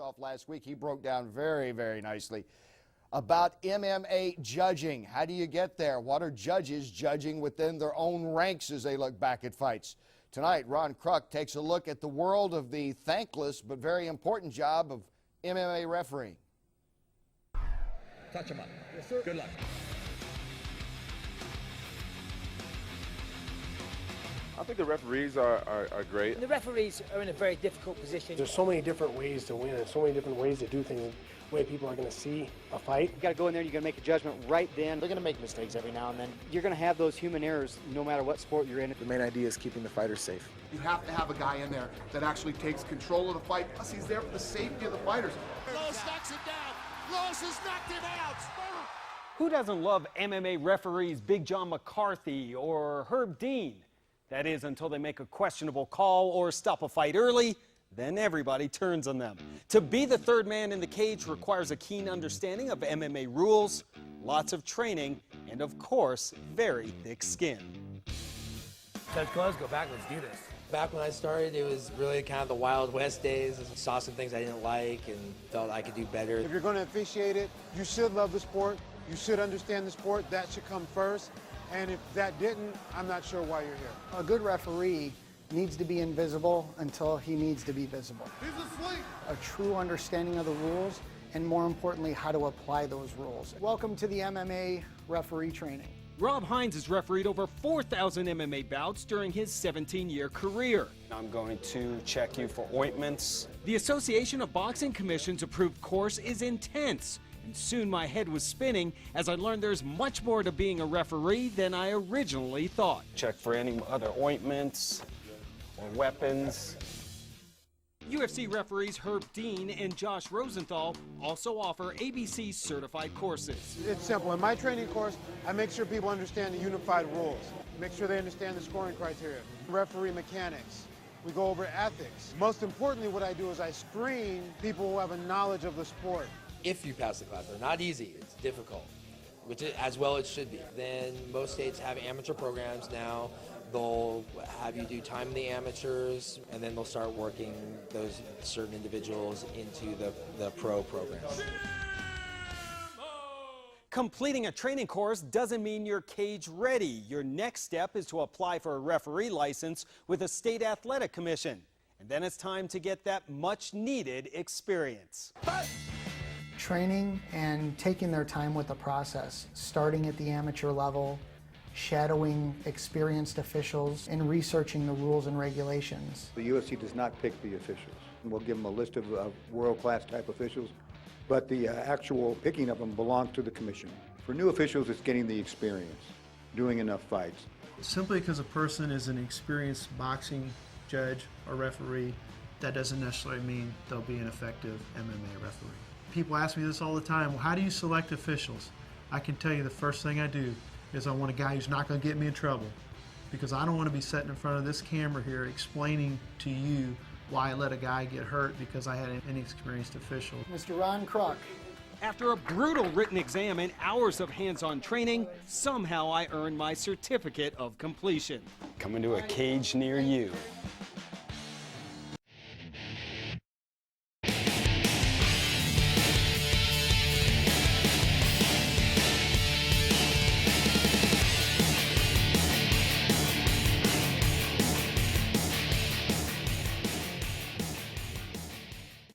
off last week. He broke down very, very nicely about MMA judging. How do you get there? What are judges judging within their own ranks as they look back at fights? Tonight, Ron Kruk takes a look at the world of the thankless but very important job of MMA refereeing. Touch him up. Yes, sir. Good luck. I think the referees are great. The referees are in a very difficult position. There's so many different ways to win and so many different ways to do things, the way people are going to see a fight. You got to go in there and you're going to make a judgment right then. They're going to make mistakes every now and then. You're going to have those human errors no matter what sport you're in. The main idea is keeping the fighters safe. You have to have a guy in there that actually takes control of the fight, plus he's there for the safety of the fighters. Lowe's knocks him down. Lowe's has knocked him out. Who doesn't love MMA referees Big John McCarthy or Herb Dean? That is, until they make a questionable call or stop a fight early, then everybody turns on them. To be the third man in the cage requires a keen understanding of MMA rules, lots of training, and of course, very thick skin. Touch gloves, go back, let's do this. Back when I started, it was really kind of the Wild West days. I saw some things I didn't like and felt I could do better. If you're going to officiate it, you should love the sport. You should understand the sport. That should come first. And if that didn't, I'm not sure why you're here. A good referee needs to be invisible until he needs to be visible. He's asleep. A true understanding of the rules, and more importantly, how to apply those rules. Welcome to the MMA referee training. Rob Hinds has refereed over 4,000 MMA bouts during his 17-year career. I'm going to check you for ointments. The Association of Boxing Commission's approved course is intense. And soon my head was spinning as I learned there's much more to being a referee than I originally thought. Check for any other ointments or weapons. UFC referees Herb Dean and Josh Rosenthal also offer ABC certified courses. It's simple. In my training course, I make sure people understand the unified rules. Make sure they understand the scoring criteria, referee mechanics. We go over ethics. Most importantly, what I do is I screen people who have a knowledge of the sport. If you pass the class, they're not easy, it's difficult, which as well it should be. Then most states have amateur programs now. They'll have you do time in the amateurs, and then they'll start working those certain individuals into the pro programs. Completing a training course doesn't mean you're cage ready. Your next step is to apply for a referee license with the State Athletic Commission. And then it's time to get that much needed experience. Training and taking their time with the process, starting at the amateur level, shadowing experienced officials, and researching the rules and regulations. The UFC does not pick the officials. We'll give them a list of world-class type officials, but the actual picking of them belongs to the commission. For new officials, it's getting the experience, doing enough fights. Simply because a person is an experienced boxing judge or referee, that doesn't necessarily mean they'll be an effective MMA referee. People ask me this all the time, well, how do you select officials? I can tell you the first thing I do is I want a guy who's not going to get me in trouble, because I don't want to be sitting in front of this camera here explaining to you why I let a guy get hurt because I had an inexperienced official. Mr. Ron Kruk. After a brutal written exam and hours of hands-on training, somehow I earned my certificate of completion. Coming to a cage near you.